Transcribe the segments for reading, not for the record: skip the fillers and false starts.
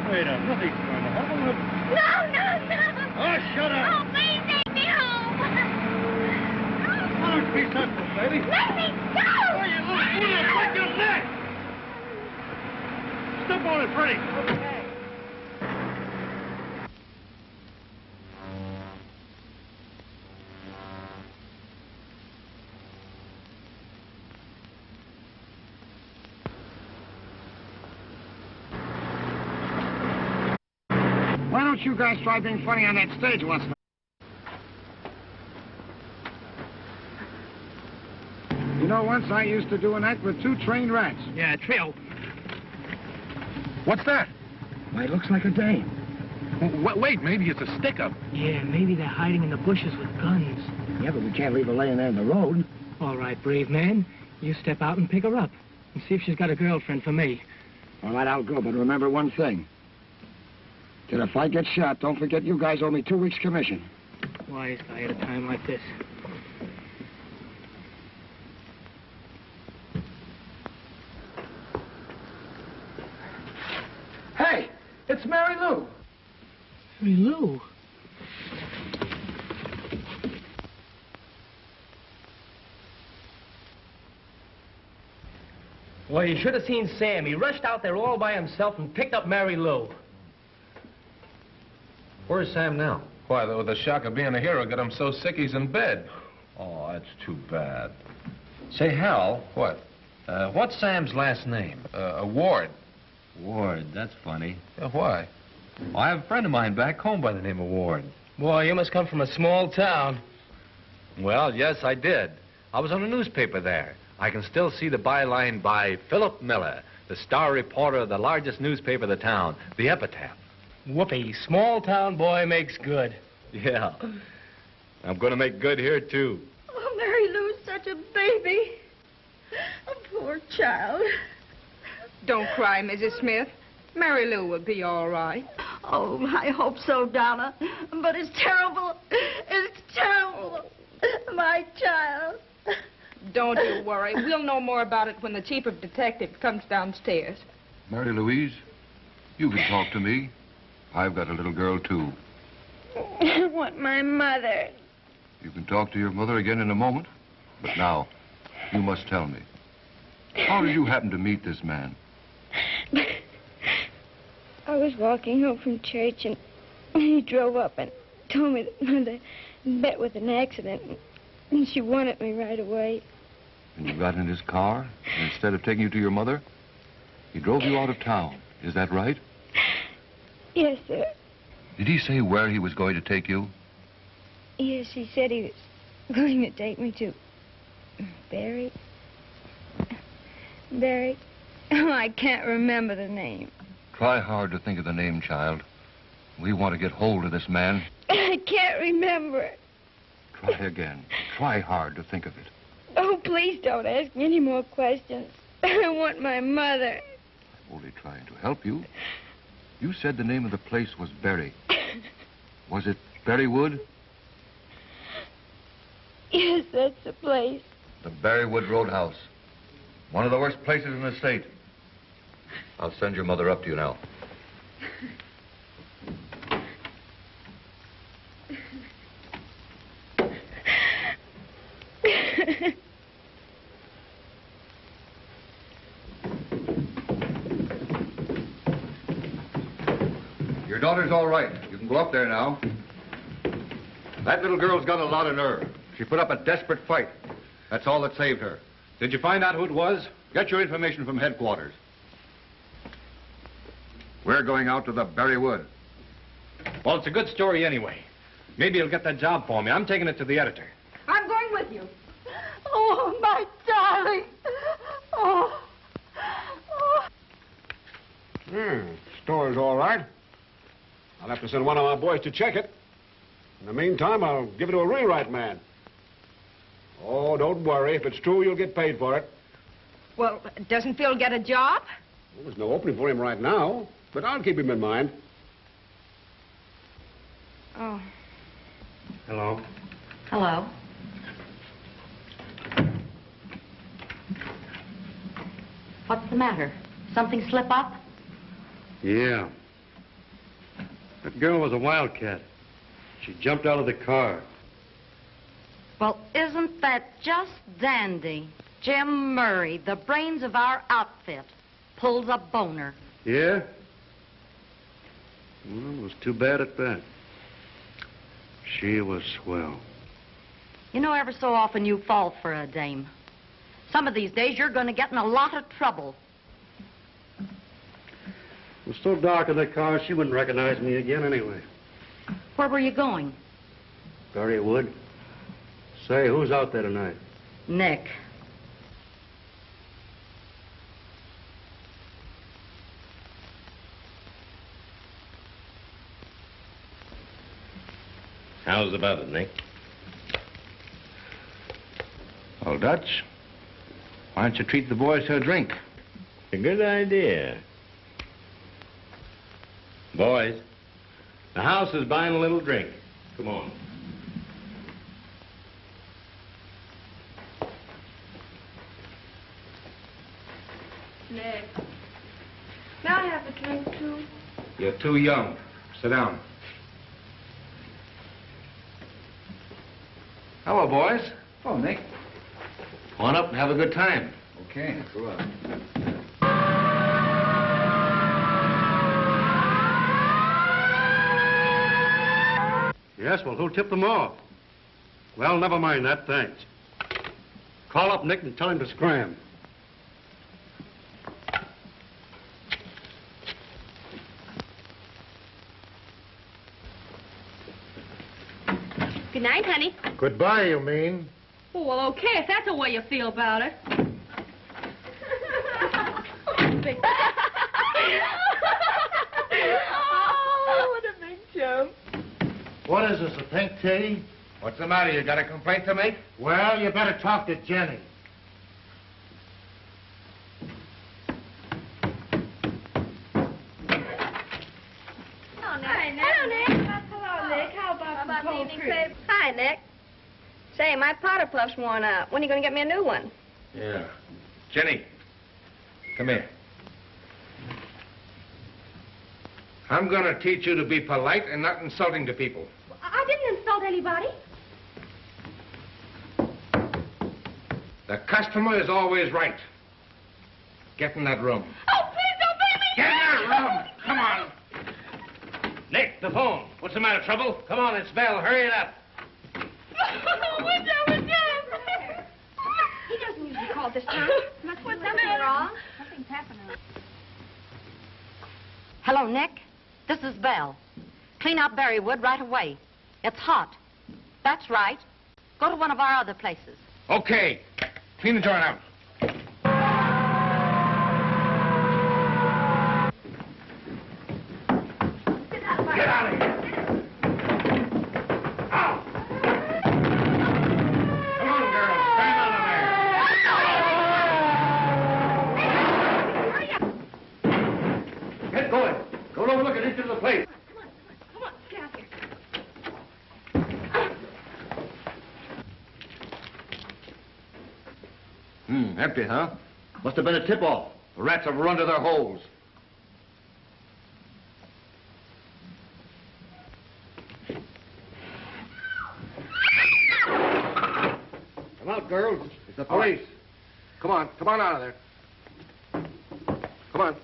afraid of. Nothing's going to happen. No. Oh, shut up. Oh, please take me home. Don't be sensible, baby. Let me go. Oh, you little fool, I'll break your neck. Step on it, Freddie. Okay. Why don't you guys try being funny on that stage once in a while? You know, once I used to do an act with 2 trained rats. Yeah, trio. What's that? Why, it looks like a dame. Wait, maybe it's a stick-up. Yeah, maybe they're hiding in the bushes with guns. Yeah, but we can't leave her laying there in the road. All right, brave man. You step out and pick her up. And see if she's got a girlfriend for me. All right, I'll go, but remember one thing. That if I get shot, don't forget you guys owe me 2 weeks' commission. Wise guy at a time like this. Hey, it's Mary Lou. Mary Lou? Well, you should have seen Sam. He rushed out there all by himself and picked up Mary Lou. Where's Sam now? Why, the shock of being a hero got him so sick he's in bed. Oh, that's too bad. Say, Hal. What? What's Sam's last name? Ward. Ward. That's funny. Why? Well, I have a friend of mine back home by the name of Ward. Boy, you must come from a small town. Well, yes, I did. I was on a newspaper there. I can still see the byline by Phillip Miller, the star reporter of the largest newspaper of the town, the Epitaph. Whoopee, small town boy makes good. Yeah. I'm going to make good here, too. Oh, Mary Lou's such a baby. A poor child. Don't cry, Mrs. Smith. Mary Lou will be all right. Oh, I hope so, Donna. But it's terrible. It's terrible. My child. Don't you worry. We'll know more about it when the chief of detectives comes downstairs. Mary Louise, you can talk to me. I've got a little girl, too. I want my mother. You can talk to your mother again in a moment. But now, you must tell me. How did you happen to meet this man? I was walking home from church, and he drove up and told me that Mother met with an accident, and she wanted me right away. And you got in his car, and instead of taking you to your mother, he drove you out of town. Is that right? Yes, sir. Did he say where he was going to take you? Yes, he said he was going to take me to Berry. Oh, I can't remember the name. Try hard to think of the name, child. We want to get hold of this man. I can't remember it. Try again. Try hard to think of it. Oh, please don't ask me any more questions. I want my mother. I'm only trying to help you. You said the name of the place was Berry. Was it Berrywood? Yes, that's the place. The Berrywood Roadhouse. One of the worst places in the state. I'll send your mother up to you now. Your daughter's all right. You can go up there now. That little girl's got a lot of nerve. She put up a desperate fight. That's all that saved her. Did you find out who it was? Get your information from headquarters. We're going out to the Berrywood. Well, it's a good story anyway. Maybe you'll get that job for me. I'm taking it to the editor. I'm going with you. Oh, my darling. Oh. Story's all right. I'll have to send one of my boys to check it. In the meantime, I'll give it to a rewrite man. Oh, don't worry. If it's true, you'll get paid for it. Well, doesn't Phil get a job? Well, there's no opening for him right now, but I'll keep him in mind. Oh. Hello. Hello. What's the matter? Something slip up? Yeah. That girl was a wildcat. She jumped out of the car. Well, isn't that just dandy? Jim Murray, the brains of our outfit, pulls a boner. Yeah? Well, it was too bad at that. She was swell. You know, ever so often you fall for a dame. Some of these days you're going to get in a lot of trouble. It was so dark in the car, she wouldn't recognize me again anyway. Where were you going? Berrywood. Say, who's out there tonight? Nick. How's about it, Nick? Well, Dutch, why don't you treat the boys to a drink? A good idea. Boys, the house is buying a little drink. Come on. Nick, may I have a drink, too? You're too young. Sit down. Hello, boys. Oh, Nick. Come on up and have a good time. Okay, go on. Yes, well, who'll tip them off? Well, never mind that, thanks. Call up Nick and tell him to scram. Good night, honey. Goodbye, you mean? Oh, well, okay, if that's the way you feel about it. Oh, what a big jump. What is this, a pink tea? What's the matter? You got a complaint to make? Well, you better talk to Jenny. Hi, Nick. Hello, Nick. Hello, Nick. How about some cold cream? Hi, Nick. Say, my powder puff's worn out. When are you going to get me a new one? Yeah. Jenny, come here. I'm going to teach you to be polite and not insulting to people. I didn't insult anybody. The customer is always right. Get in that room. Oh, please don't beat me! Get in that room! Come on. Nick, the phone. What's the matter, trouble? Come on, it's Belle. Hurry it up. He doesn't usually call at this time. Must be something wrong. Nothing's happening. Hello, Nick. This is Belle. Clean out Berrywood right away. It's hot. That's right. Go to one of our other places. Okay. Clean the joint out. Get out of here. Out. Come on, girls. Stand out of there. Get going. Go over look at each of the place. Come on, get out here. Empty, huh? Must have been a tip-off. The rats have run to their holes. Come out, girls. It's the police. Come on out of there. Come on.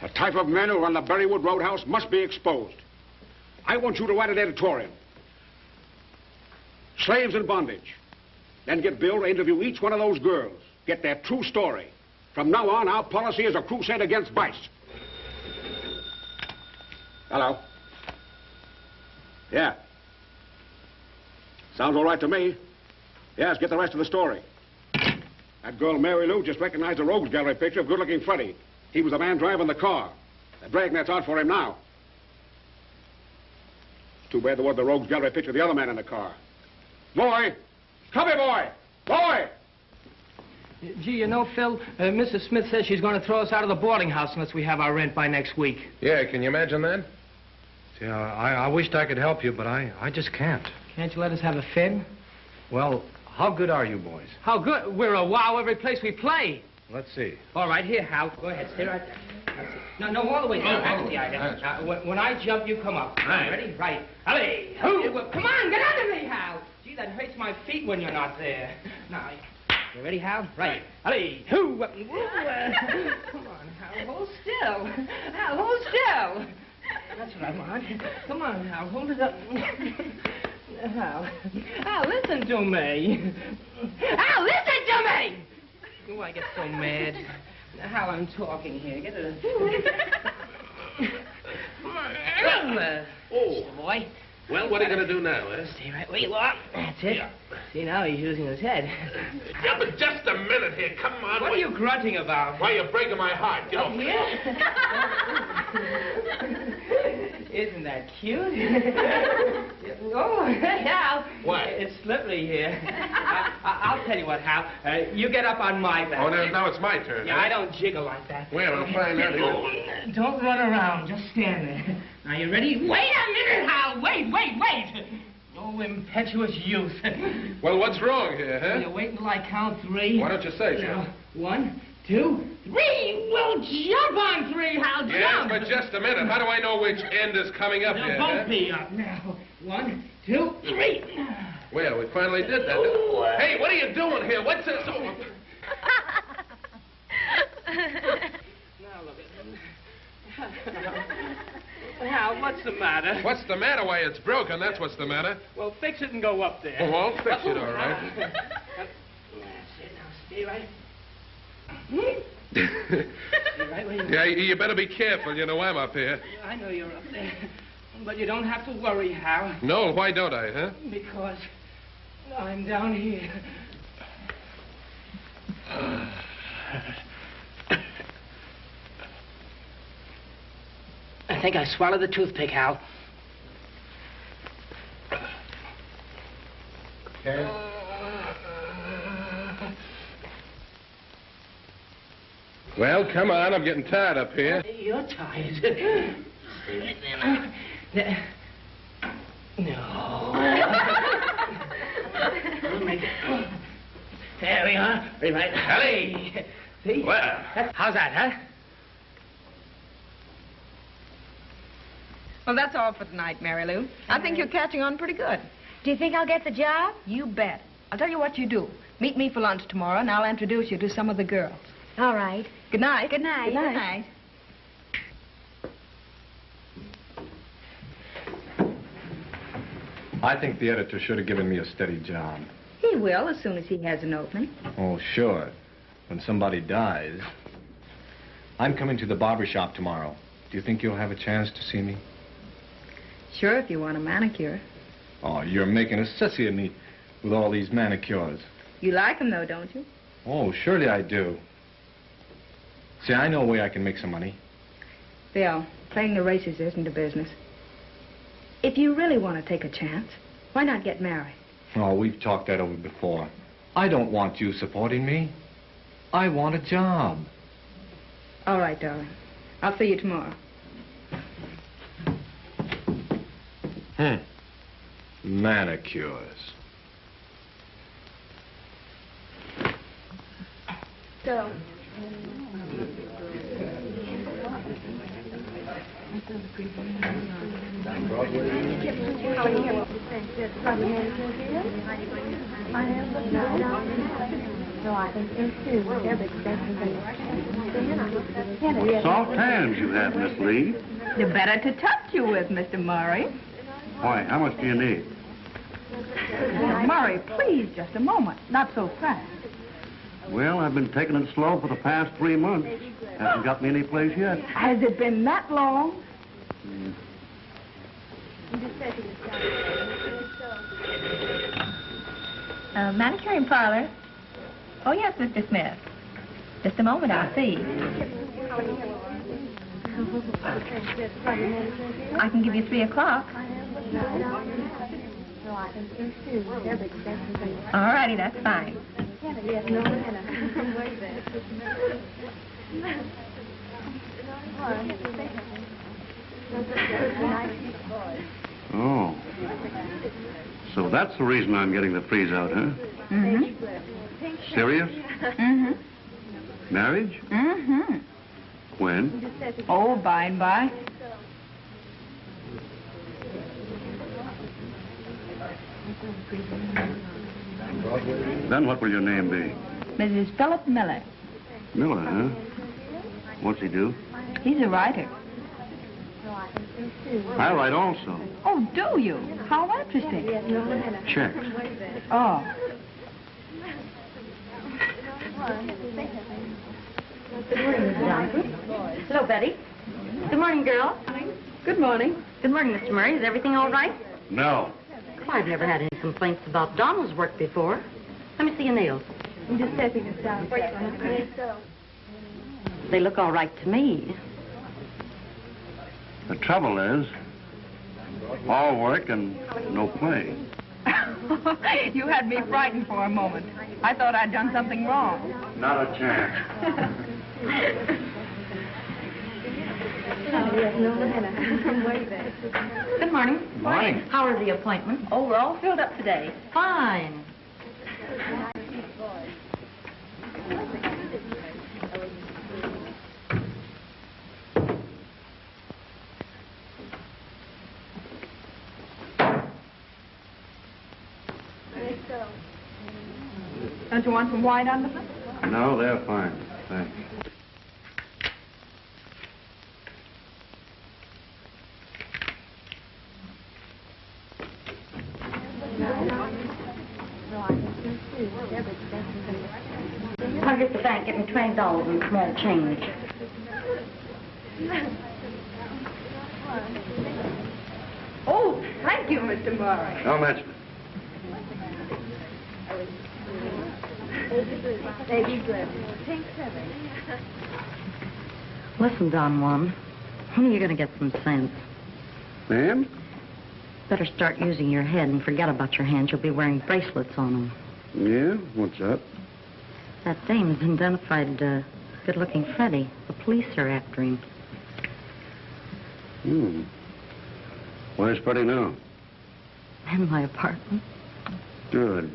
The type of men who run the Berrywood Roadhouse must be exposed. I want you to write an editorial. Slaves in bondage. Then get Bill to interview each one of those girls. Get their true story. From now on, our policy is a crusade against vice. Hello. Yeah. Sounds all right to me. Yes, get the rest of the story. That girl, Mary Lou, just recognized a rogues gallery picture of good-looking Freddie. He was the man driving the car. They're dragging that's out for him now. Too bad there wasn't the rogues gallery picture of the other man in the car. Boy! Come here, boy! Boy! Gee, you know, Phil, Mrs. Smith says she's going to throw us out of the boarding house unless we have our rent by next week. Yeah, can you imagine that? Yeah, I wished I could help you, but I just can't. Can't you let us have a fib? Well, how good are you boys? How good? We're a wow every place we play. Let's see. All right, here, Hal. Go ahead. Stay right there. That's it. No, all the way down. That's the idea. Now, when I jump, you come up. Right. Ready? Right. Alley. Come on, get under me, Hal. Gee, that hurts my feet when you're not there. Now, you ready, Hal? Right. Alley. Come on, Hal. Hold still. Hal, hold still. That's what I want. Come on, Hal. Hold it up. Hal, listen to me. Hal, listen to me! Oh, I get so mad. Hal, I'm talking here. Get it. Come on, Elmer. Oh. Boy. Well, what are you going to do now, eh? Stay right where you are. That's it. Yeah. See, now he's using his head. Yeah, but just a minute here. Come on. What are you grunting about? Why, you're breaking my heart. You know. Yeah? Isn't that cute? Oh, Hal. What? It's slippery here. I'll tell you what, Hal. You get up on my back. Oh, now it's my turn. Yeah, I don't jiggle like that. Well, I'll find out. Don't run around. Just stand there. Now, you ready? Wait a minute, Hal. Wait. Oh, impetuous youth. Well, what's wrong here, huh? Will you wait until I count 3? Why don't you say so? Now, 1, 2, 3. We'll jump on 3, Hal. Jump. Yes, but just a minute. How do I know which end is coming up here? Both be up now. 1, 2, 3. Well, we finally did that. Ooh. Hey, what are you doing here? What's this? Oh. Now look at him. Hal, what's the matter? What's the matter? Why, it's broken. That's what's the matter. Well, fix it and go up there. Oh, I'll fix it, all right. That's it. Now, stay right. Stay right where you are. Yeah, you better be careful. You know I'm up here. I know you're up there. But you don't have to worry, Hal. No, why don't I, huh? Because I'm down here. I think I swallowed the toothpick, Hal. Okay. Well, come on. I'm getting tired up here. You're tired. Stay right there now. No. There we are. Right. Ellie! See? Well. How's that, huh? Well, that's all for tonight, Mary Lou. I think you're catching on pretty good. Do you think I'll get the job? You bet. I'll tell you what you do. Meet me for lunch tomorrow, and I'll introduce you to some of the girls. All right. Good night. Good night. Good night. I think the editor should have given me a steady job. He will as soon as he has an opening. Oh, sure. When somebody dies. I'm coming to the barber shop tomorrow. Do you think you'll have a chance to see me? Sure, if you want a manicure. Oh, you're making a sissy of me with all these manicures. You like them, though, don't you? Oh, surely I do. See, I know a way I can make some money. Bill, playing the races isn't a business. If you really want to take a chance, why not get married? Oh, we've talked that over before. I don't want you supporting me. I want a job. All right, darling. I'll see you tomorrow. Manicures. So. What soft hands you have, Miss Lee. They're better to touch you with, Mr. Murray. Why, how much do you need? Murray, please, just a moment. Not so fast. Well, I've been taking it slow for the past 3 months. Hasn't got me any place yet. Has it been that long? Manicuring parlor. Oh, yes, Mr. Smith. Just a moment, I'll see. I can give you 3 o'clock. All righty, that's fine. Oh. So that's the reason I'm getting the freeze out, huh? Mm-hmm. Serious? Mm-hmm. Marriage? Mm-hmm. When? Oh, by and by. Then what will your name be? Mrs. Phillip Miller. Miller, huh? What's he do? He's a writer. I write also. Oh, do you? How interesting. Checks. Oh. Good morning, Mrs. Johnson. Hello, Betty. Good morning, girl. Good morning. Good morning, Mr. Murray. Is everything all right? No. Oh, I've never had any complaints about Donna's work before. Let me see your nails. I'm just stepping us down. They look all right to me. The trouble is, all work and no play. You had me frightened for a moment. I thought I'd done something wrong. Not a chance. Good morning. Morning. How are the appointments? Oh, we're all filled up today. Fine. Don't you want some white under them? No, they're fine. Thanks. I'll get the bank, give me $20 in small change. Oh, thank you, Mr. Murray. Don't mention it. Listen, Don Juan, when are you going to get some sense? Ma'am? Better start using your head and forget about your hands. You'll be wearing bracelets on them. Yeah? What's up? That dame's identified good-looking Freddie. The police are after him. Where's Freddie now? In my apartment. Good.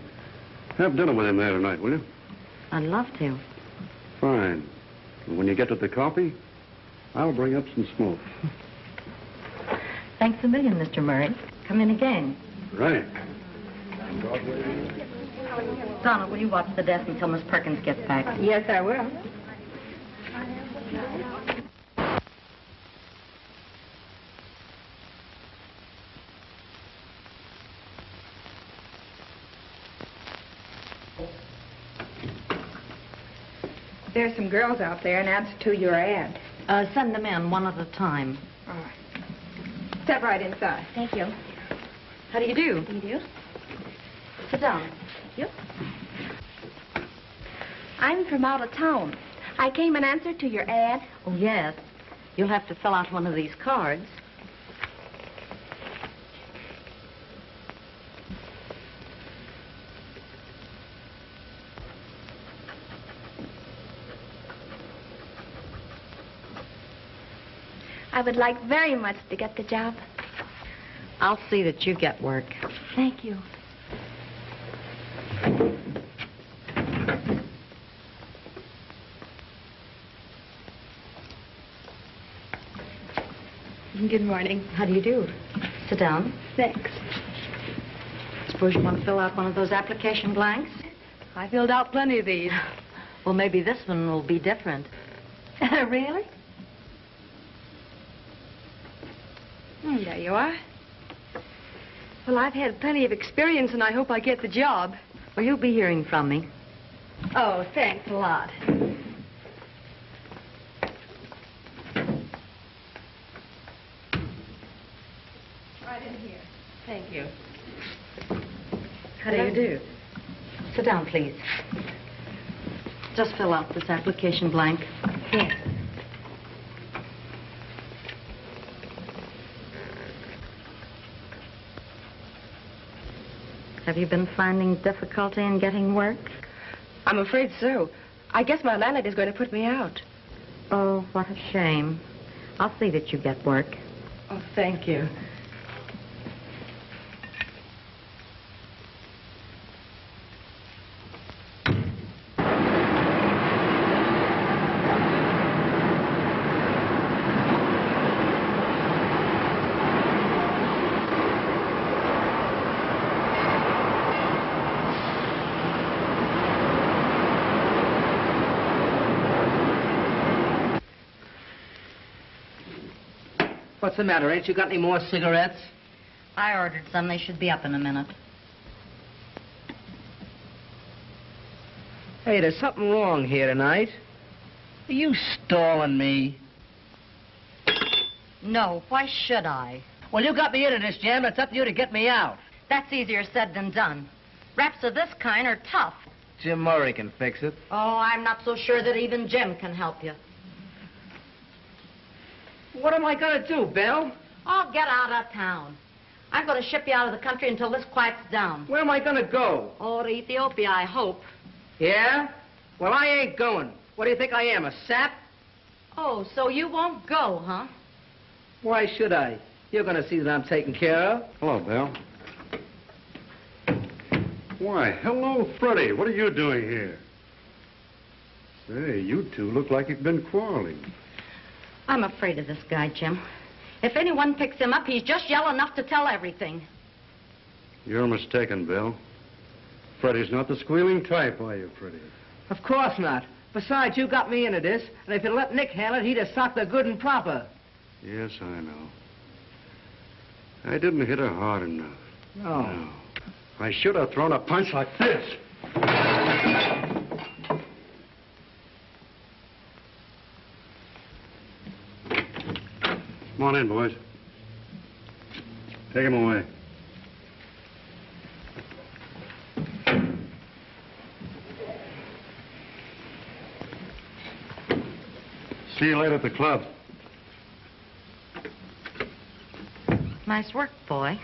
Have dinner with him there tonight, will you? I'd love to. Fine. And when you get to the coffee, I'll bring up some smoke. Thanks a million, Mr. Murray. Come in again. Right. Donna, will you watch the desk until Miss Perkins gets back? Yes, I will. There's some girls out there in answer to your ad. Send them in one at a time. All right. Step right inside. Thank you. How do you do? You do? Sit down. You? I'm from out of town. I came in answer to your ad. Oh, yes. You'll have to fill out one of these cards. I would like very much to get the job. I'll see that you get work. Thank you. Good morning. How do you do? Sit down. Thanks. Suppose you want to fill out one of those application blanks? I filled out plenty of these. Well, maybe this one will be different. Really? There you are. Well, I've had plenty of experience, and I hope I get the job. Well, you'll be hearing from me. Oh, thanks a lot. Right in here. Thank you. How do you do? Sit down, please. Just fill out this application blank. Yes. Have you been finding difficulty in getting work? I'm afraid so. I guess my landlady's going to put me out. Oh, what a shame. I'll see that you get work. Oh, thank you. What's the matter? Ain't you got any more cigarettes? I ordered some. They should be up in a minute. Hey, there's something wrong here tonight. Are you stalling me? No, why should I? Well, you got me into this jam. It's up to you to get me out. That's easier said than done. Raps of this kind are tough. Jim Murray can fix it. Oh, I'm not so sure that even Jim can help you. What am I going to do, Belle? Oh, get out of town. I'm going to ship you out of the country until this quiets down. Where am I going to go? Oh, to Ethiopia, I hope. Yeah? Well, I ain't going. What do you think I am, a sap? Oh, so you won't go, huh? Why should I? You're going to see that I'm taken care of. Hello, Belle. Why, hello, Freddie. What are you doing here? Say, you two look like you've been quarreling. I'm afraid of this guy, Jim. If anyone picks him up, he's just yell enough to tell everything. You're mistaken, Bill. Freddie's not the squealing type, are you, Freddie? Of course not. Besides, you got me into this, and if you'd let Nick handle it, he'd have socked her good and proper. Yes, I know. I didn't hit her hard enough. No. I should have thrown a punch like this. Come on in, boys. Take him away. See you later at the club. Nice work, boy.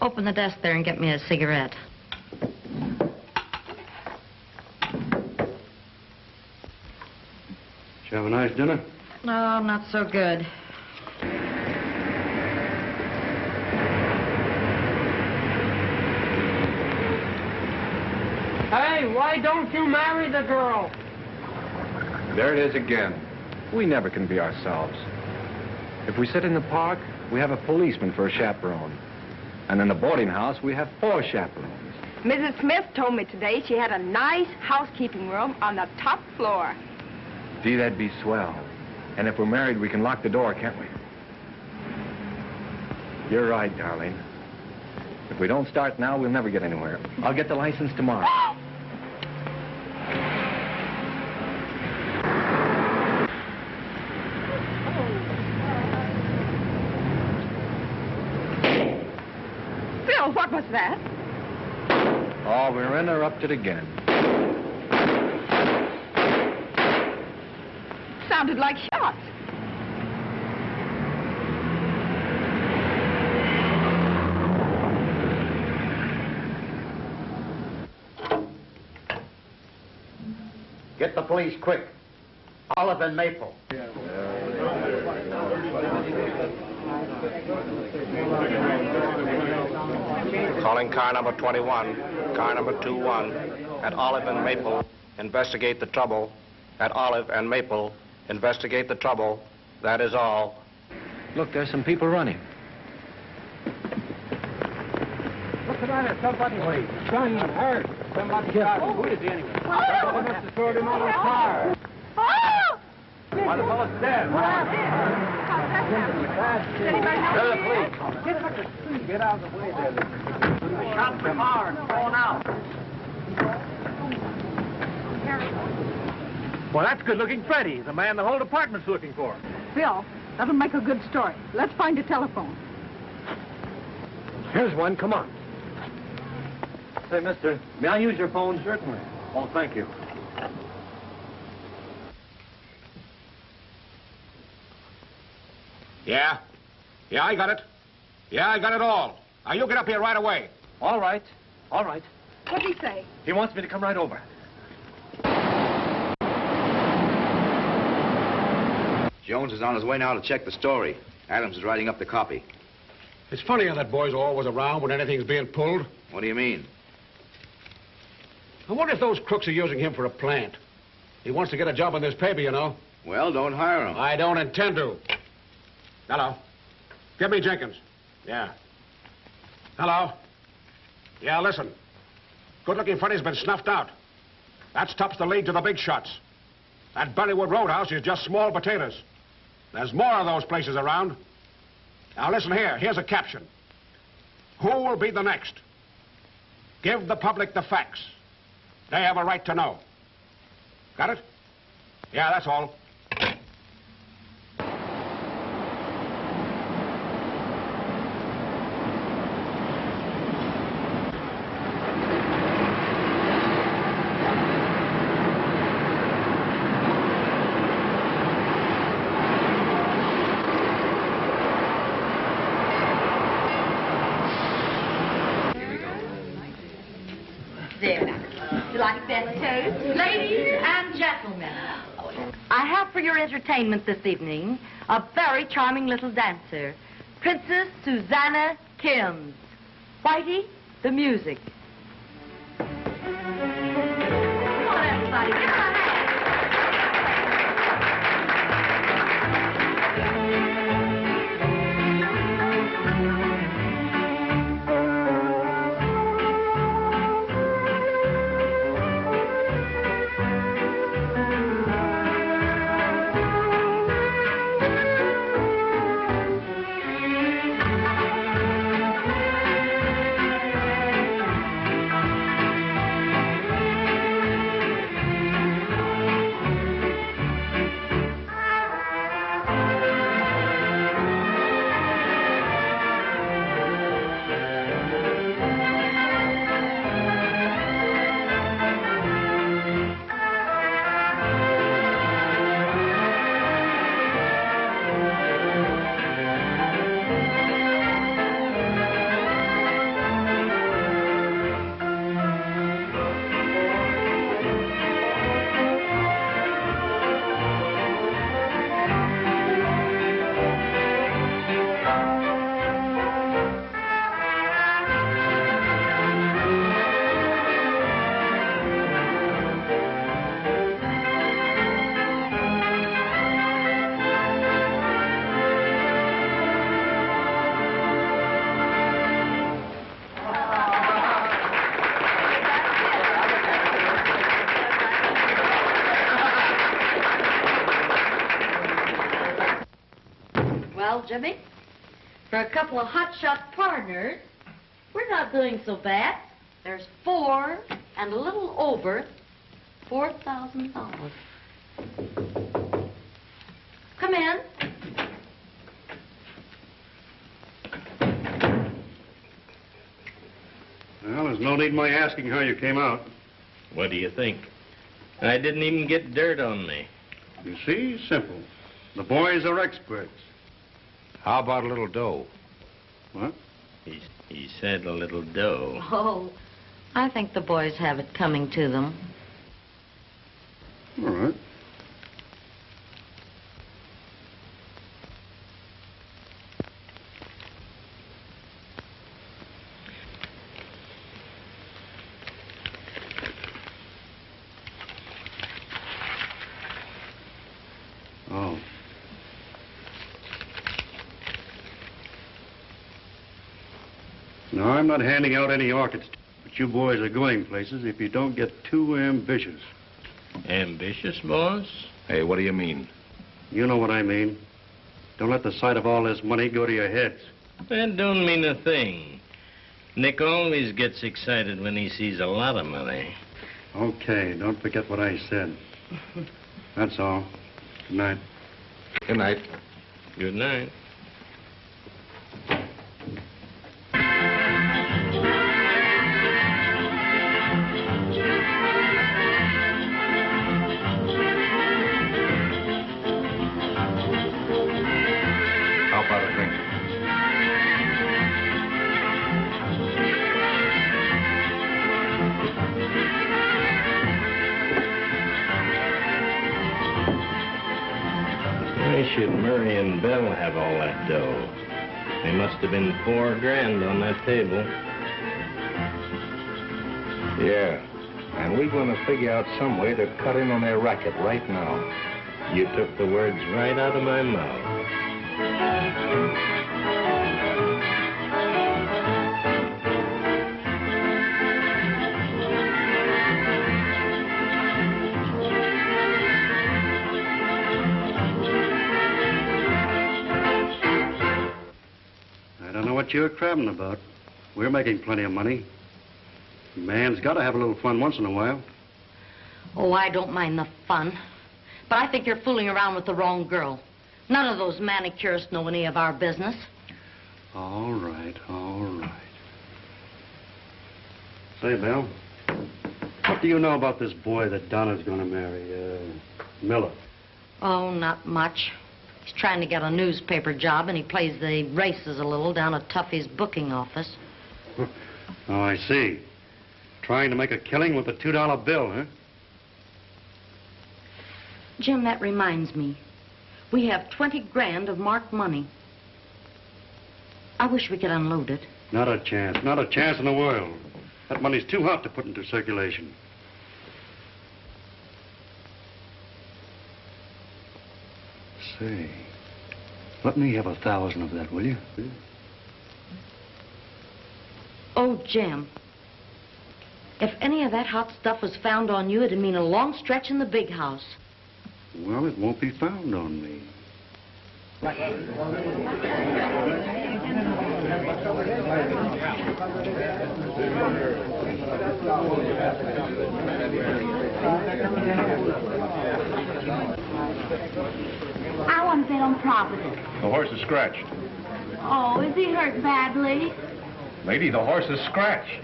Open the desk there and get me a cigarette. Did you have a nice dinner? No, not so good. Hey, why don't you marry the girl? There it is again. We never can be ourselves. If we sit in the park, we have a policeman for a chaperone. And in the boarding house, we have 4 chaperones. Mrs. Smith told me today she had a nice housekeeping room on the top floor. Gee, that'd be swell. And if we're married, we can lock the door, can't we? You're right, darling. If we don't start now, we'll never get anywhere. I'll get the license tomorrow. Phil, what was that? Oh, we're interrupted again. Sounded like shots. Get the police quick. Olive and Maple. Calling car number 21, car number 21, at Olive and Maple. Investigate the trouble. At Olive and Maple, investigate the trouble. That is all. Look, there's some people running. What's the matter? Somebody shot and hurt. Somebody shot. Who is he anyway? Someone must have thrown him out of the car. Oh! Why, the fellow's dead. Please, get out of the way there. They shot the car and thrown out. Well, that's good-looking Freddie, the man the whole department's looking for. Phil, that'll make a good story. Let's find a telephone. Here's one. Come on. Say, mister, may I use your phone? Certainly. Oh, thank you. Yeah? Yeah, I got it. Yeah, I got it all. Now, you get up here right away. All right. All right. What'd he say? He wants me to come right over. Jones is on his way now to check the story. Adams is writing up the copy. It's funny how that boy's always around when anything's being pulled. What do you mean? I wonder if those crooks are using him for a plant. He wants to get a job on this paper, you know. Well, don't hire him. I don't intend to. Hello. Give me Jenkins. Yeah. Hello. Yeah, listen. Good-looking Freddie's been snuffed out. That stops the lead to the big shots. That Berrywood roadhouse is just small potatoes. There's more of those places around. Now listen here. Here's a caption. Who will be the next? Give the public the facts. They have a right to know. Got it? Yeah, that's all. There now. You like that too? Ladies and gentlemen, I have for your entertainment this evening a very charming little dancer, Princess Susanna Kimms. Whitey, the music. Come on, everybody, give her a hand. Well, Jimmy, for a couple of hotshot partners, we're not doing so bad. There's 4 and a little over $4,000. Come in. Well, there's no need my asking how you came out. What do you think? I didn't even get dirt on me. You see, simple. The boys are experts. How about a little dough? What? He said a little dough. Oh, I think the boys have it coming to them. All right. Oh. No, I'm not handing out any orchids, but you boys are going places if you don't get too ambitious. Ambitious, boss? Hey, what do you mean? You know what I mean. Don't let the sight of all this money go to your heads. That don't mean a thing. Nick always gets excited when he sees a lot of money. Okay, don't forget what I said. That's all. Good night. Good night. Good night. How about a drink? Why should Murray and Belle have all that dough? There must have been $4 grand on that table. Yeah, and we're going to figure out some way to cut in on their racket right now. You took the words right out of my mouth. what you're crabbing about. We're making plenty of money. A man's got to have a little fun once in a while. Oh, I don't mind the fun. But I think you're fooling around with the wrong girl. None of those manicurists know any of our business. All right, all right. Say, Belle, what do you know about this boy that Donna's going to marry, Miller? Oh, not much. He's trying to get a newspaper job, and he plays the races a little down at Tuffy's booking office. Oh, I see. Trying to make a killing with a $2 bill, huh? Jim, that reminds me. We have 20 grand of marked money. I wish we could unload it. Not a chance. Not a chance in the world. That money's too hot to put into circulation. Say, let me have 1,000 of that, will you? Oh, Jim. If any of that hot stuff was found on you, it'd mean a long stretch in the big house. Well, it won't be found on me. I want to bet on Providence. The horse is scratched. Oh, is he hurt badly? Lady, the horse is scratched.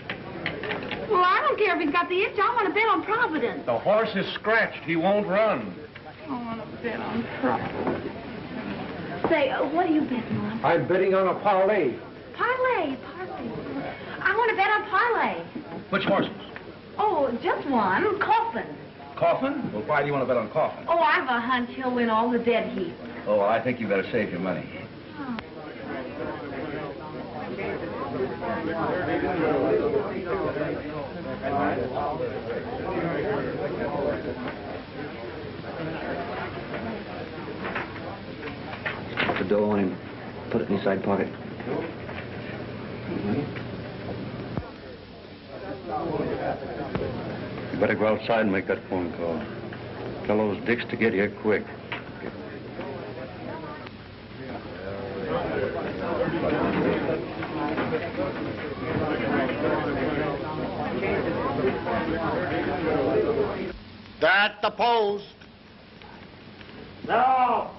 Well, I don't care if he's got the itch. I want to bet on Providence. The horse is scratched. He won't run. I want to bet on Providence. Say, what are you betting on? I'm betting on a parlay. Parlay. I want to bet on parlay. Which horses? Oh, just one. Coffin. Coffin? Well, why do you want to bet on Coffin? Oh, I have a hunch he'll win all the dead heat. Oh, I think you better save your money. Put the dough on him. Put it in his side pocket. You better go outside and make that phone call. Tell those dicks to get here quick. At the post. No!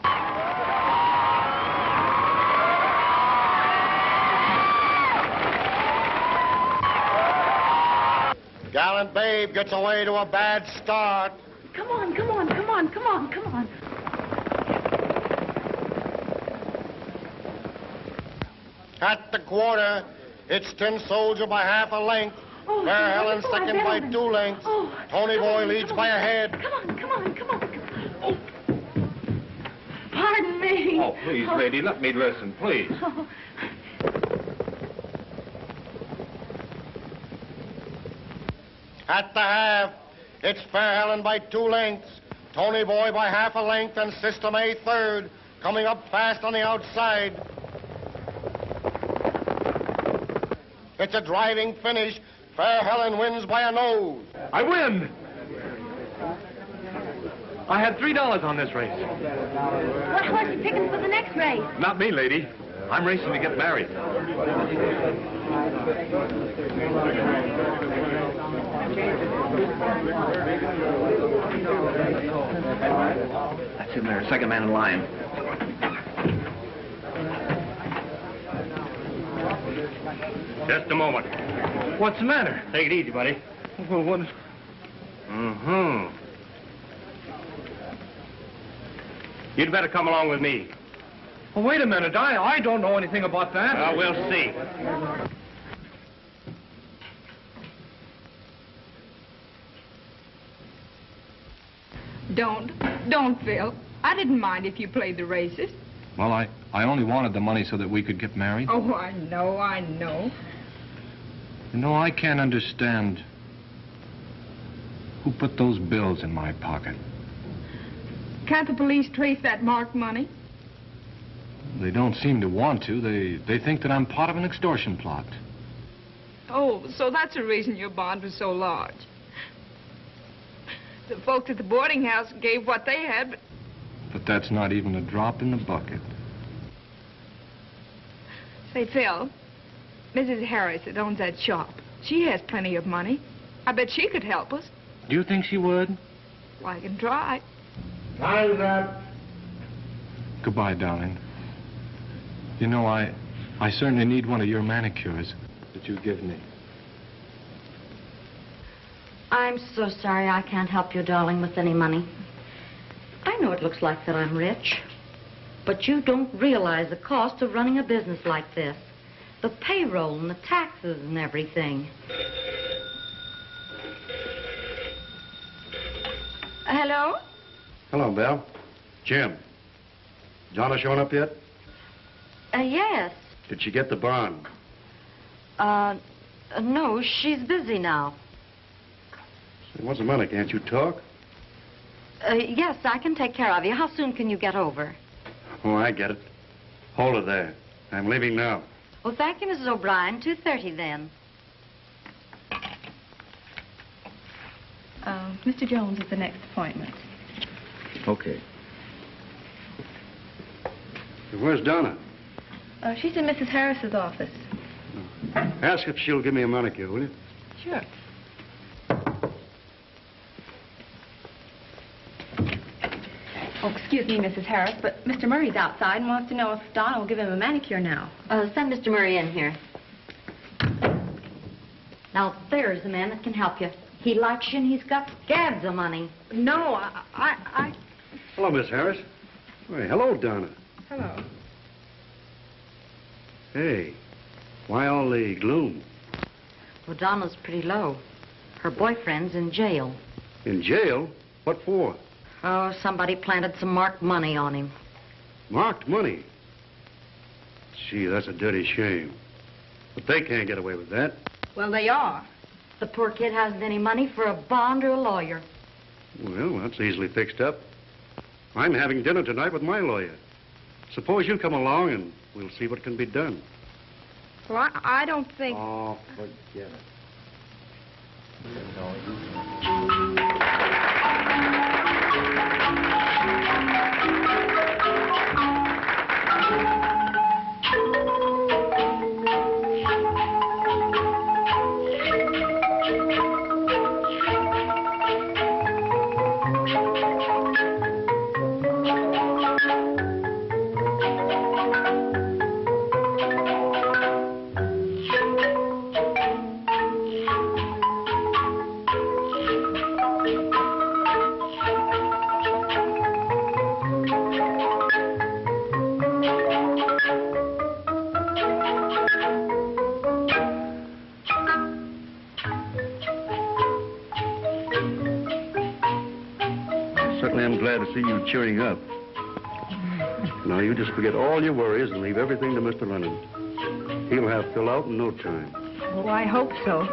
Gallant babe gets away to a bad start. Come on. At the quarter, it's Tin Soldier by half a length. Oh, Fair Helen second by 2 lengths. Oh. Tony Boy leads by a head. Come on. Oh. Pardon me. Oh, please, lady, let me listen, please. Oh. At the half, it's Fair Helen by 2 lengths. Tony Boy by half a length and Sister May third. Coming up fast on the outside. It's a driving finish. Fair Helen wins by a nose. I win! I had $3 on this race. What horse are you picking for the next race? Not me, lady. I'm racing to get married. That's him there, second man in line. Just a moment. What's the matter? Take it easy, buddy. Well, what? Mm-hmm. You'd better come along with me. Well, wait a minute. I don't know anything about that. Well, we'll see. Don't, Phil. I didn't mind if you played the races. Well, I only wanted the money so that we could get married. Oh, I know. You know, I can't understand who put those bills in my pocket. Can't the police trace that marked money? They don't seem to want to. They think that I'm part of an extortion plot. Oh, so that's the reason your bond was so large. The folks at the boarding house gave what they had, But that's not even a drop in the bucket. Say, Phil, Mrs. Harris that owns that shop. She has plenty of money. I bet she could help us. Do you think she would? Well, I can try. Time's up. Goodbye, darling. You know, I certainly need one of your manicures that you give me. I'm so sorry I can't help you, darling, with any money. I know it looks like that I'm rich, but you don't realize the cost of running a business like this. The payroll and the taxes and everything. Hello? Hello, Belle. Jim. Donna showing up yet? Yes. Did she get the bond? No, she's busy now. Say, what's the matter? Can't you talk? Yes, I can take care of you. How soon can you get over? Oh, I get it. Hold her there. I'm leaving now. Well, thank you, Mrs. O'Brien. 2:30 then. Mr. Jones is the next appointment. Okay. Where's Donna? She's in Mrs. Harris's office. Ask if she'll give me a manicure, will you? Sure. Oh, excuse me, Mrs. Harris, but Mr. Murray's outside and wants to know if Donna will give him a manicure now. Send Mr. Murray in here. Now, there's the man that can help you. He likes you and he's got gabs of money. No, I... Hello, Miss Harris. Hey, hello, Donna. Hello. Hey, why all the gloom? Well, Donna's pretty low. Her boyfriend's in jail. In jail? What for? Oh, somebody planted some marked money on him. Marked money? Gee, that's a dirty shame. But they can't get away with that. Well, they are. The poor kid hasn't any money for a bond or a lawyer. Well, that's easily fixed up. I'm having dinner tonight with my lawyer. Suppose you come along and we'll see what can be done. Well, I don't think... Oh, forget it. See you cheering up. Now, you just forget all your worries and leave everything to Mr. Lennon. He'll have Phil out in no time. Oh, I hope so.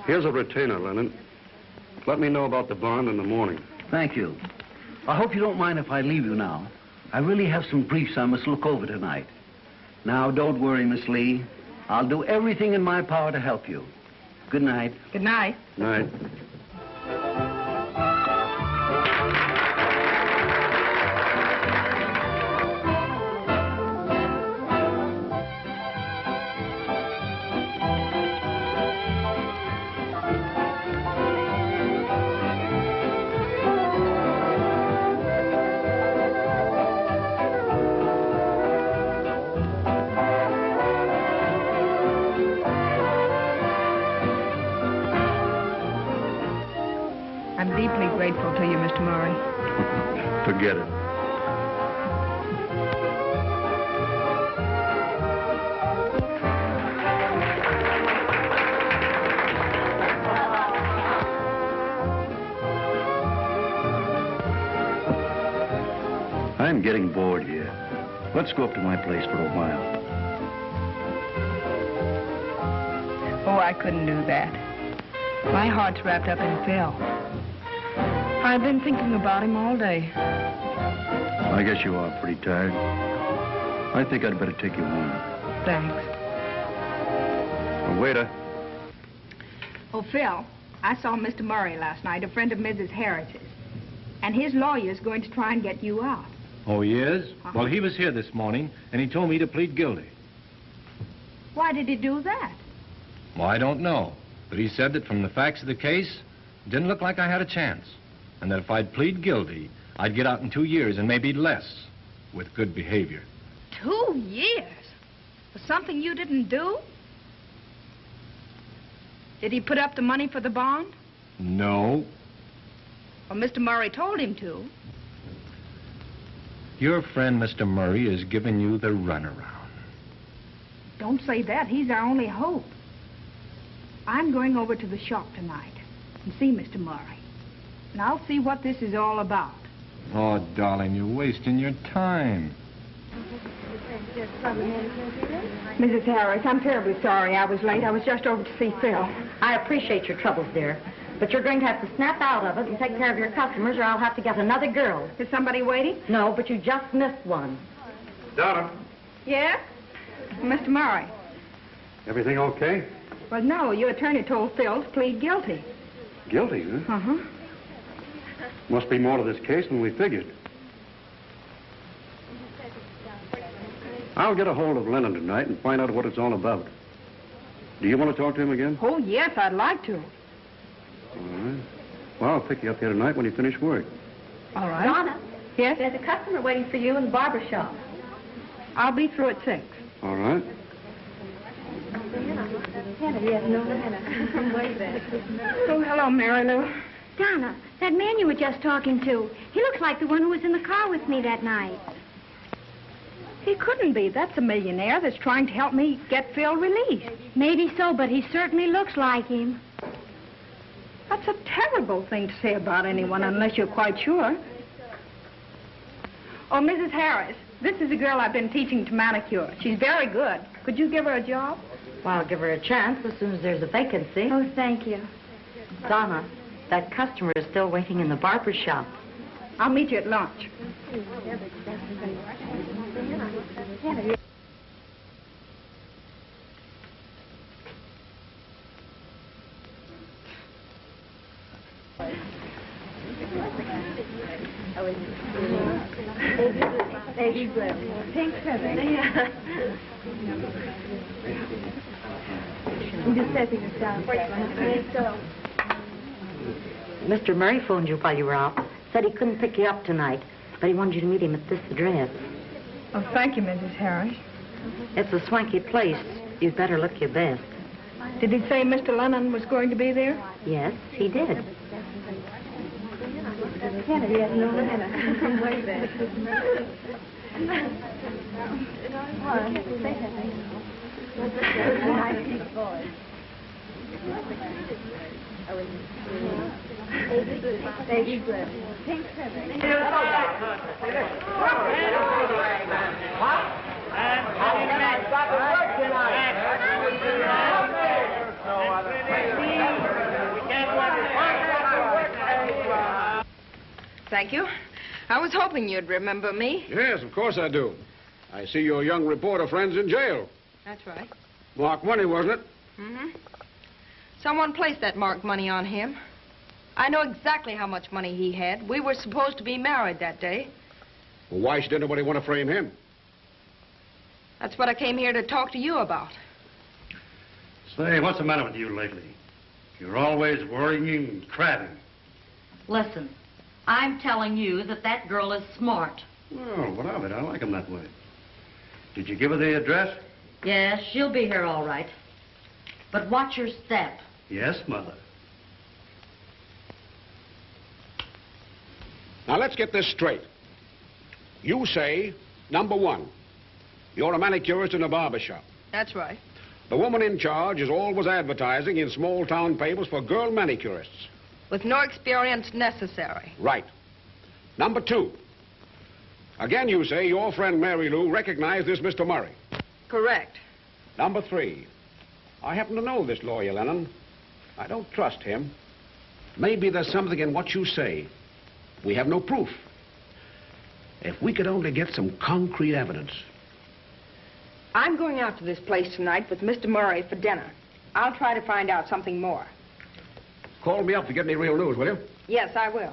Here's a retainer, Lennon. Let me know about the bond in the morning. Thank you. I hope you don't mind if I leave you now. I really have some briefs I must look over tonight. Now, don't worry, Miss Lee. I'll do everything in my power to help you. Good night. Good night. Night. I'm deeply grateful to you, Mr. Murray. Forget it. I'm getting bored here. Let's go up to my place for a while. Oh, I couldn't do that. My heart's wrapped up in Phil. I've been thinking about him all day. I guess you are pretty tired. I think I'd better take you home. Thanks. Waiter. Oh, Phil, I saw Mr. Murray last night, a friend of Mrs. Harris's. And his lawyer's going to try and get you out. Oh, he is? Well, he was here this morning, and he told me to plead guilty. Why did he do that? Well, I don't know. But he said that from the facts of the case, it didn't look like I had a chance. And that if I'd plead guilty, I'd get out in 2 years and maybe less, with good behavior. 2 years? For something you didn't do? Did he put up the money for the bond? No. Well, Mr. Murray told him to. Your friend, Mr. Murray, is giving you the runaround. Don't say that. He's our only hope. I'm going over to the shop tonight and see Mr. Murray. And I'll see what this is all about. Oh, darling, you're wasting your time. Mrs. Harris, I'm terribly sorry I was late. I was just over to see Phil. I appreciate your troubles, dear. But you're going to have to snap out of it and take care of your customers, or I'll have to get another girl. Is somebody waiting? No, but you just missed one. Donna. Yes? Mr. Murray. Everything okay? Well, no, your attorney told Phil to plead guilty. Guilty, huh? Uh-huh. Must be more to this case than we figured. I'll get a hold of Lennon tonight and find out what it's all about. Do you want to talk to him again? Oh, yes, I'd like to. All right. Well, I'll pick you up here tonight when you finish work. All right. Donna. Yes? There's a customer waiting for you in the barber shop. I'll be through at 6. All right. Oh, hello, Mary Lou. Donna, that man you were just talking to, he looks like the one who was in the car with me that night. He couldn't be. That's a millionaire that's trying to help me get Phil released. Maybe so, but he certainly looks like him. That's a terrible thing to say about anyone unless you're quite sure. Oh, Mrs. Harris, this is a girl I've been teaching to manicure. She's very good. Could you give her a job? Well, I'll give her a chance as soon as there's a vacancy. Oh, thank you. Donna, that customer is still waiting in the barber shop. I'll meet you at lunch. Pink feather. Mr. Murray phoned you while you were out. Said he couldn't pick you up tonight, but he wanted you to meet him at this address. Oh, thank you, Mrs. Harris. It's a swanky place. You'd better look your best. Did he say Mr. Lennon was going to be there? Yes, he did. Thank you. I was hoping you'd remember me. Yes, of course I do. I see your young reporter friend's in jail. That's right. Marked money, wasn't it? Mm-hmm. Someone placed that marked money on him. I know exactly how much money he had. We were supposed to be married that day. Well, why should anybody want to frame him? That's what I came here to talk to you about. Say, what's the matter with you lately? You're always worrying and crabbing. Listen, I'm telling you that that girl is smart. Well, what of it? I like 'em that way. Did you give her the address? Yes, she'll be here all right. But watch your step. Yes, Mother. Now, let's get this straight. You say, number one, you're a manicurist in a barber shop. That's right. The woman in charge is always advertising in small-town papers for girl manicurists. With no experience necessary. Right. Number two, Again, you say your friend Mary Lou recognized this Mr. Murray. Correct. Number 3. I happen to know this lawyer, Lennon. I don't trust him. Maybe there's something in what you say. We have no proof. If we could only get some concrete evidence. I'm going out to this place tonight with Mr. Murray for dinner. I'll try to find out something more. Call me up if you get any real news, will you? Yes, I will.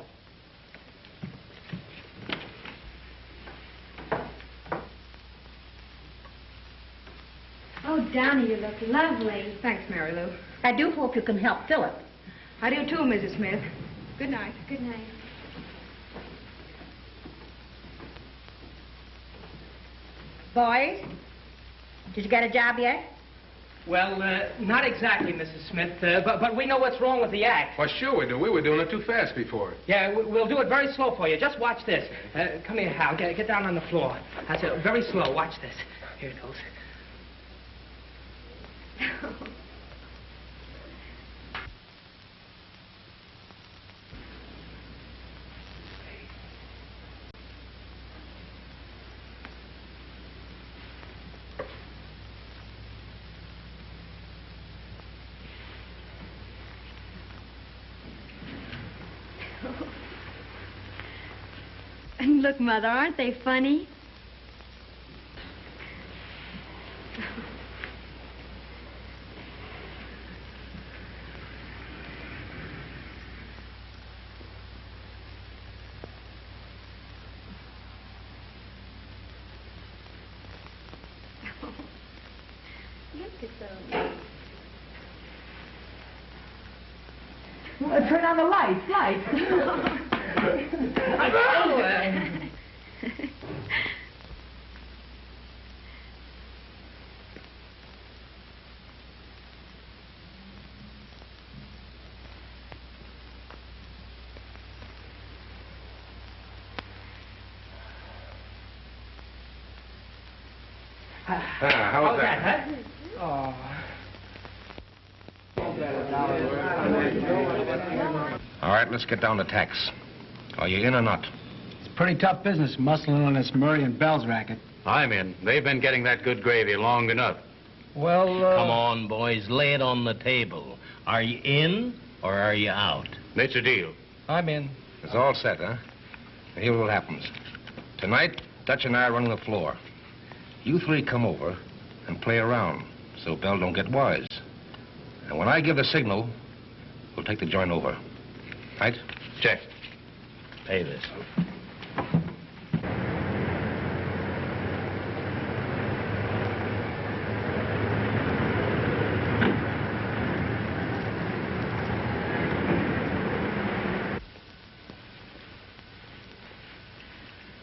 Oh, Donna, you look lovely. Thanks, Mary Lou. I do hope you can help Phillip. I do too, Mrs. Smith. Good night. Good night. Boys, did you get a job yet? Well, not exactly, Mrs. Smith, but we know what's wrong with the act. Well, sure we do. We were doing it too fast before. Yeah, we'll do it very slow for you. Just watch this. Come here, Hal. Get down on the floor. That's it. Very slow. Watch this. Here it goes. Look, Mother, aren't they funny? Look at those. Turn on the lights, lights. How's that? Oh. All right, let's get down to tacks. Are you in or not? It's pretty tough business muscling on this Murray and Belle's racket. I'm in. They've been getting that good gravy long enough. Well, Come on, boys. Lay it on the table. Are you in or are you out? It's a deal. I'm in. It's all set, huh? Here's what happens. Tonight, Dutch and I are running the floor. You 3 come over and play around so Belle don't get wise. And when I give the signal, we'll take the joint over. Right? Check. Pay this.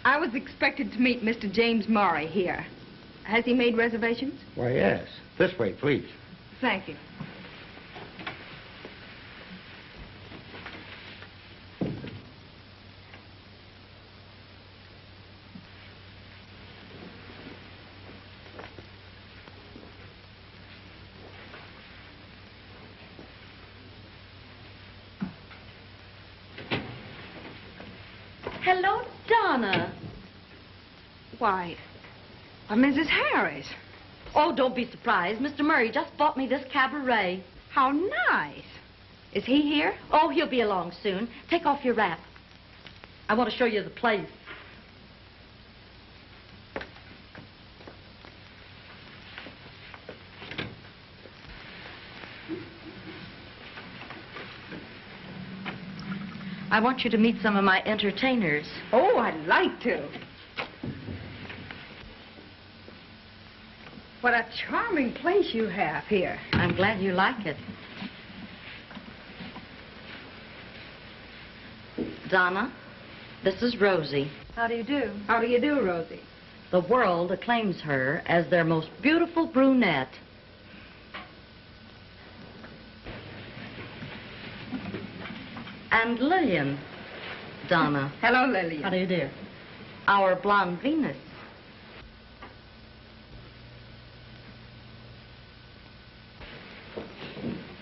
I was expected to meet Mr. James Murray here. Has he made reservations? Why, yes. This way, please. Thank you. Hello, Donna. Why, Mrs. Harris. Oh, don't be surprised. Mr. Murray just bought me this cabaret. How nice. Is he here? Oh, he'll be along soon. Take off your wrap. I want to show you the place. I want you to meet some of my entertainers. Oh, I'd like to. What a charming place you have here. I'm glad you like it. Donna, this is Rosie. How do you do? How do you do, Rosie? The world acclaims her as their most beautiful brunette. And Lillian. Donna. Hello, Lillian. How do you do? Our blonde Venus.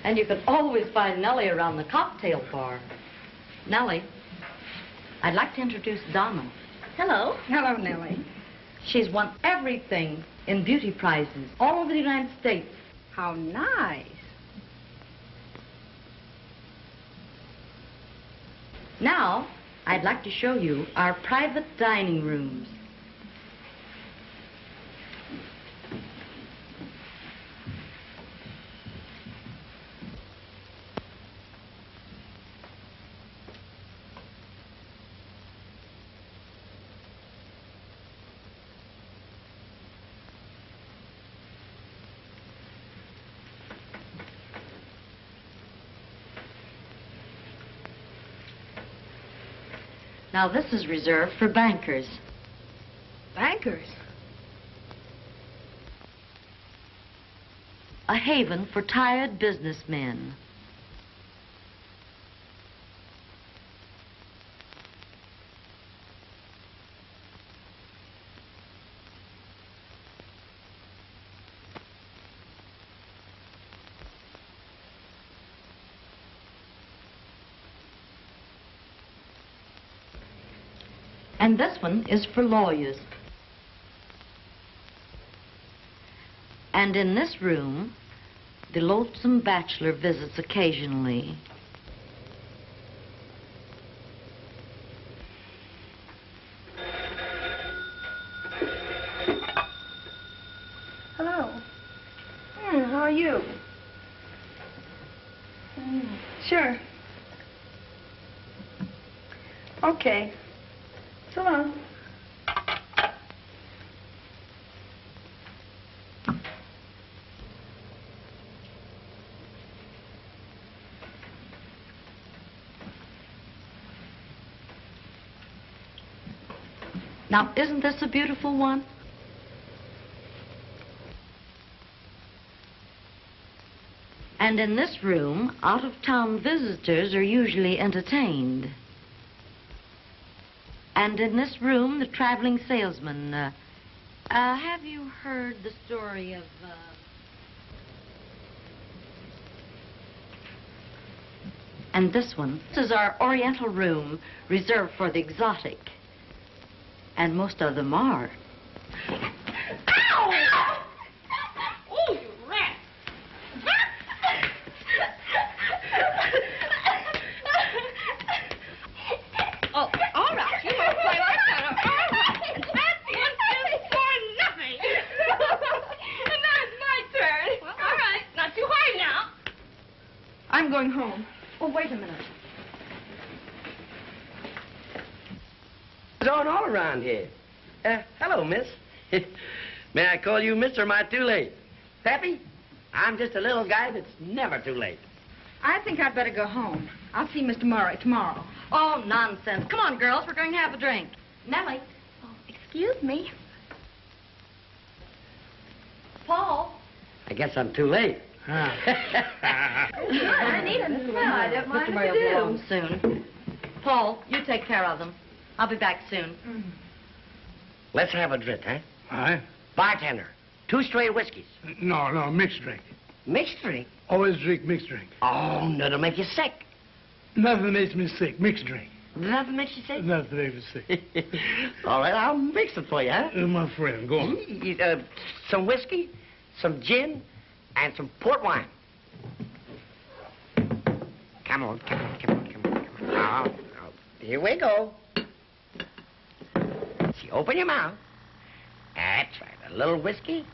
And you can always find Nellie around the cocktail bar. Nellie, I'd like to introduce Donna. Hello. Hello, Nellie. She's won everything in beauty prizes all over the United States. How nice. Now, I'd like to show you our private dining rooms. Now, this is reserved for bankers. Bankers? A haven for tired businessmen. And this one is for lawyers. And in this room, the lonesome bachelor visits occasionally. Hello. How are you? Sure. Okay. So long. Now, isn't this a beautiful one? And in this room, out-of-town visitors are usually entertained. And in this room, the traveling salesman. Have you heard the story of... And this one. This is our oriental room, reserved for the exotic. And most of them are. Ow! Oh, you rat! Oh, all right. You won't play like that. All right. That's one for nothing. And now it's my turn. Well, all right. Not too high now. I'm going home. Oh, wait a minute. It's on all around here. Hello, miss. May I call you miss or am I too late? Pappy, I'm just a little guy that's never too late. I think I'd better go home. I'll see Mr. Murray tomorrow. Oh, nonsense. Come on, girls. We're going to have a drink. Nellie. Oh, excuse me. Paul. I guess I'm too late. I need them. Well, I don't mind if you do. Home soon. Paul, you take care of them. I'll be back soon. Let's have a drink, huh? Aye? Bartender, 2 straight whiskeys. No, mixed drink. Mixed drink? Always drink mixed drink. Oh, no, it'll make you sick. Nothing makes me sick. Mixed drink. Nothing makes you sick? Nothing makes me sick. All right, I'll mix it for you, huh? My friend, go on. Some whiskey, some gin, and some port wine. Come on. Now, here we go. See, open your mouth. That's right. A little whiskey.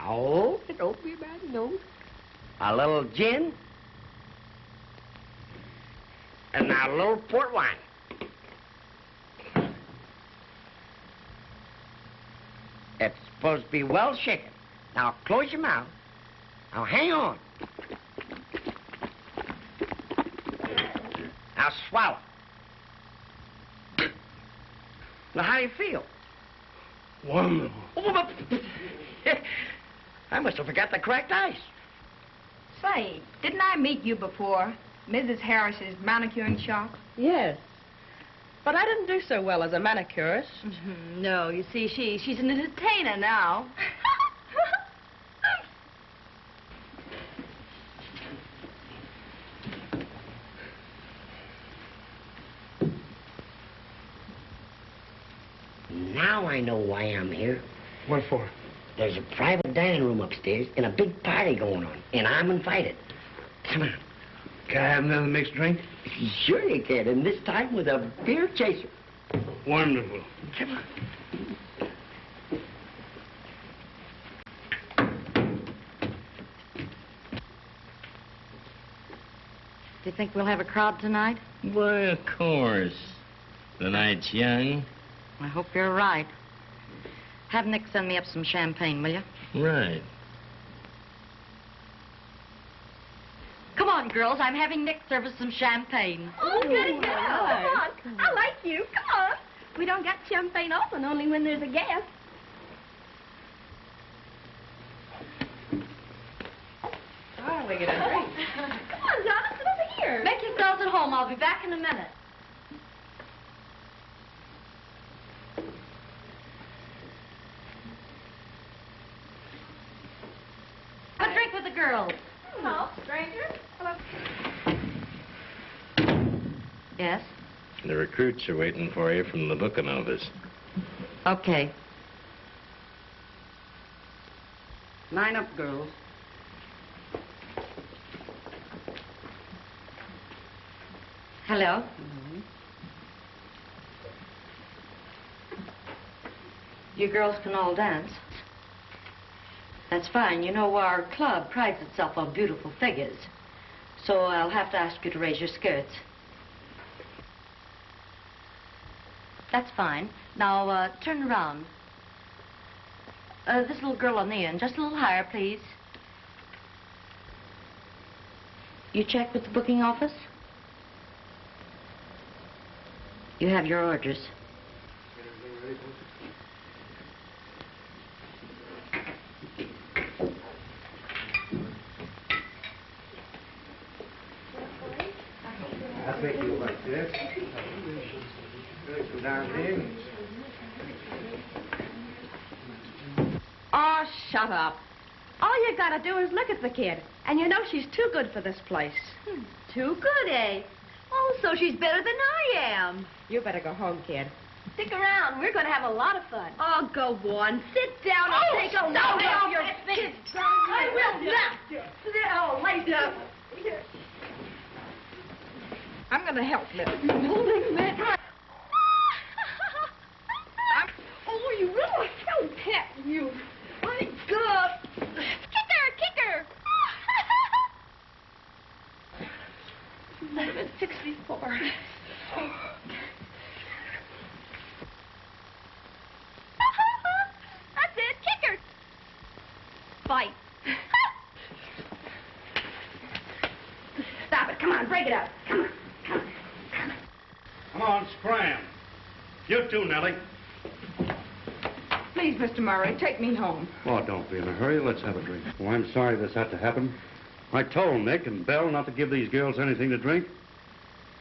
Oh, don't be bad, no. A little gin. And now a little port wine. It's supposed to be well shaken. Now close your mouth. Now hang on. Now swallow. Now how do you feel? Wonderful. Oh, I must have forgot the cracked ice. Say, didn't I meet you before? Mrs. Harris's manicuring shop? Yes. But I didn't do so well as a manicurist. No, you see, she's an entertainer now. Now I know why I'm here. What for? There's a private dining room upstairs and a big party going on, and I'm invited. Come on. Can I have another mixed drink? Sure you can, and this time with a beer chaser. Wonderful. Come on. Do you think we'll have a crowd tonight? Why, of course. The night's young. I hope you're right. Have Nick send me up some champagne, will you? Right. Come on, girls. I'm having Nick serve us some champagne. Oh, goody, go. Come on. I like you. Come on. We don't got champagne often, only when there's a guest. Oh, we get a drink. Come on, Donna, sit over here. Make yourselves at home. I'll be back in a minute. Have a drink with the girls. Hello, stranger. Hello. Yes? The recruits are waiting for you from the booking office. Okay. Line up, girls. Hello? You girls can all dance. That's fine. You know, our club prides itself on beautiful figures. So I'll have to ask you to raise your skirts. That's fine. Now, turn around. This little girl on the end. Just a little higher, please. You checked with the booking office? You have your orders. I think you'll like this. Go down there. Oh, shut up. All you gotta do is look at the kid. And you know she's too good for this place. Too good, eh? Oh, so she's better than I am. You better go home, kid. Stick around. We're going to have a lot of fun. Oh, go on. Sit down and take a look off your face. I will not. Sit down, lazy. I'm gonna help, Liz. Holding that. Oh, you really so pet, you. My God. Kick her. 1164. That's it. Kick her. Fight. Stop it. Come on, break it up. Come on. Come on, scram. You too, Nellie. Please, Mr. Murray, take me home. Oh, don't be in a hurry. Let's have a drink. Oh, I'm sorry this had to happen. I told Nick and Belle not to give these girls anything to drink.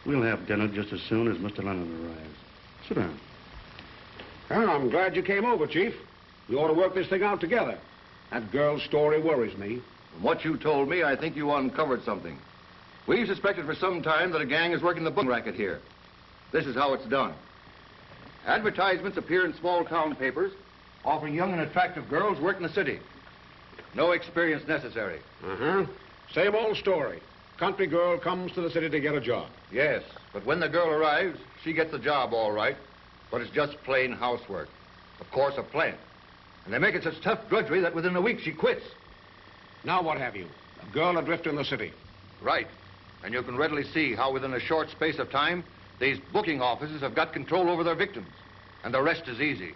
We'll have dinner just as soon as Mr. Lennon arrives. Sit down. Well, I'm glad you came over, Chief. We ought to work this thing out together. That girl's story worries me. From what you told me, I think you uncovered something. We've suspected for some time that a gang is working the booking racket here. This is how it's done. Advertisements appear in small-town papers offering young and attractive girls work in the city. No experience necessary. Uh-huh. Same old story. Country girl comes to the city to get a job. Yes, but when the girl arrives, she gets the job all right, but it's just plain housework. Of course, a plant. And they make it such tough drudgery that within a week she quits. Now what have you? A girl adrift in the city. Right. And you can readily see how within a short space of time, these booking offices have got control over their victims. And the rest is easy.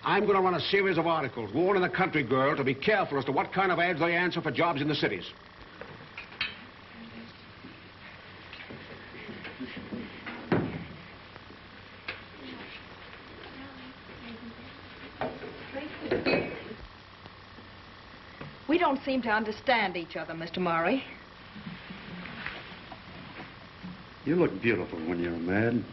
I'm going to run a series of articles warning the country girl to be careful as to what kind of ads they answer for jobs in the cities. We don't seem to understand each other, Mr. Murray. You look beautiful when you're mad.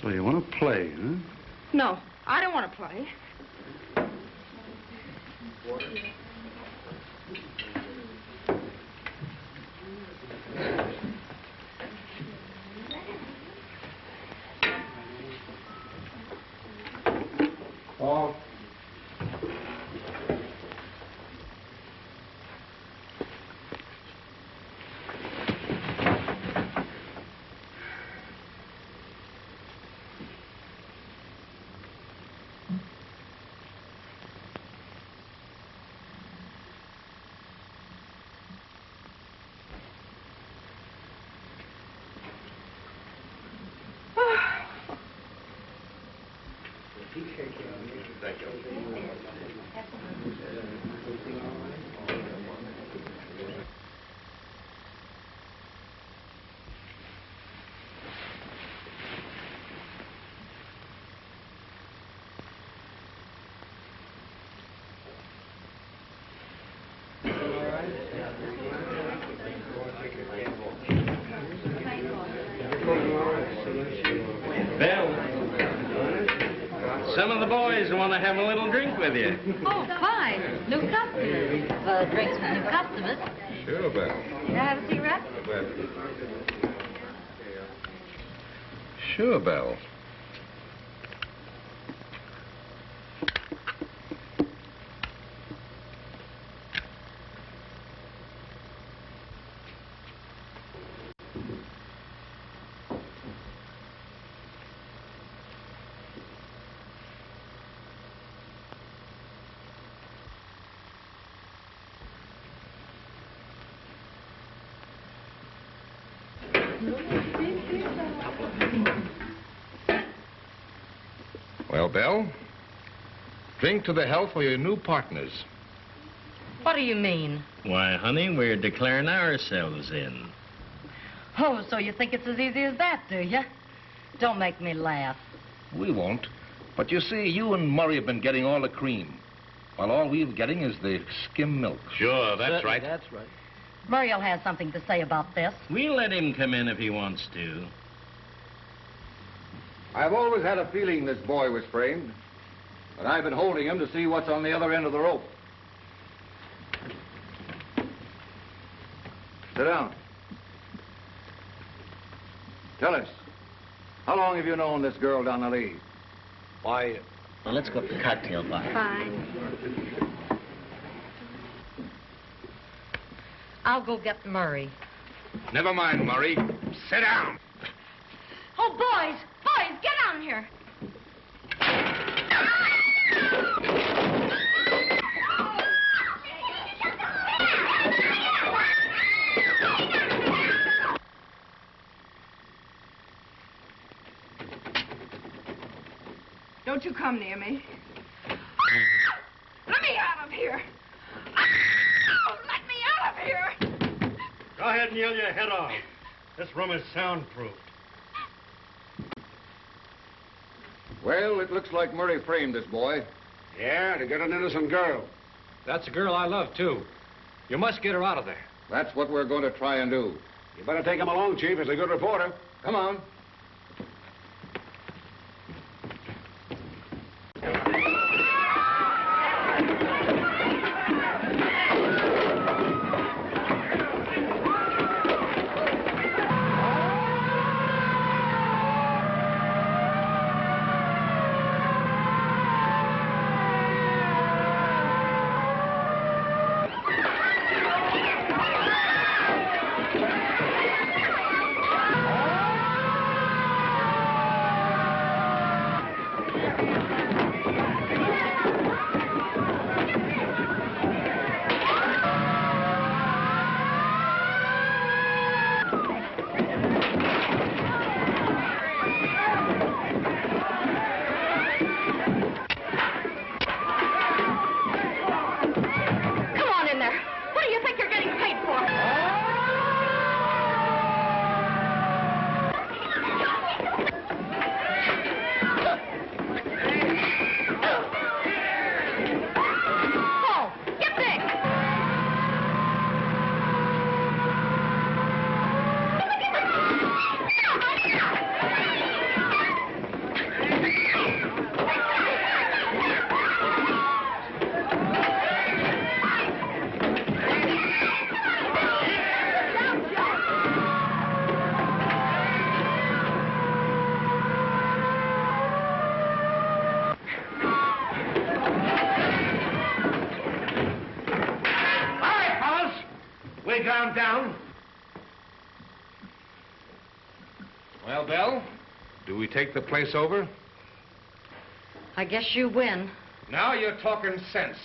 So you want to play, huh? No, I don't want to play. Thank you. Belle, some of the boys want to have a little drink with you. Oh, fine. New customers. Drinks for new customers. Sure, Belle. Can I have a cigarette? Sure, Belle. Well, Belle, drink to the health of your new partners. What do you mean? Why, honey, we're declaring ourselves in. Oh, so you think it's as easy as that, do you? Don't make me laugh. We won't. But you see, you and Murray have been getting all the cream, while all we're getting is the skim milk. Sure, that's right. That's right. Murray'll have something to say about this. We'll let him come in if he wants to. I've always had a feeling this boy was framed, but I've been holding him to see what's on the other end of the rope. Sit down. Tell us, how long have you known this girl, Dona Lee? Why, well, let's go up to the cocktail bar. Fine. I'll go get Murray. Never mind, Murray. Sit down. Oh, boys! Boys, get down here! Don't you come near me. Let me out of here. Let me out of here. Go ahead and yell your head off. This room is soundproof. Well, it looks like Murray framed this boy. Yeah, to get an innocent girl. That's a girl I love, too. You must get her out of there. That's what we're going to try and do. You better take him along, Chief. He's a good reporter. Come on. Down. Well, Belle, do we take the place over? I guess you win. Now you're talking sense.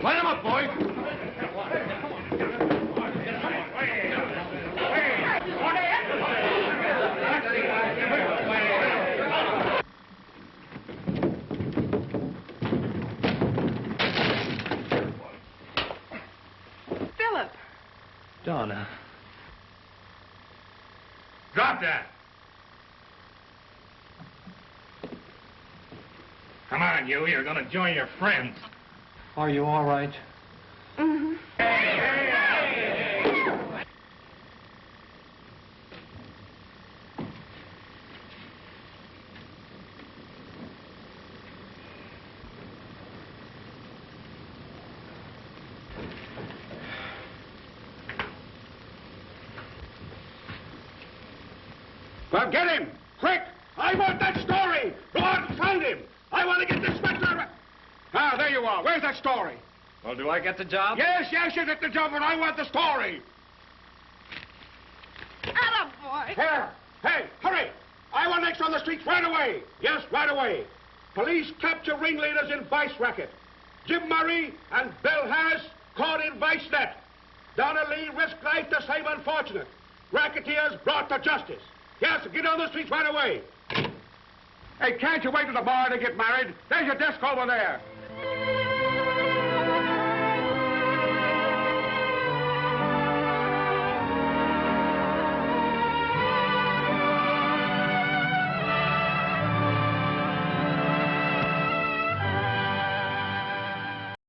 Line 'em up, boys. Donna. Drop that. Come on, you. You're going to join your friends. Are you all right? Mm-hmm. Well, get him! Quick! I want that story! Go out and find him! I want to get this Spectre... Ah, there you are. Where's that story? Well, do I get the job? Yes, you get the job, but I want the story. Attaboy. Here! Hey, hurry! I want next on the streets right away. Yes, right away. Police capture ringleaders in vice racket. Jim Murray and Belle Harris caught in vice net. Dona Lee risked life to save unfortunate. Racketeers brought to justice. Yes, get on the streets right away. Hey, can't you wait at the bar to get married? There's your desk over there.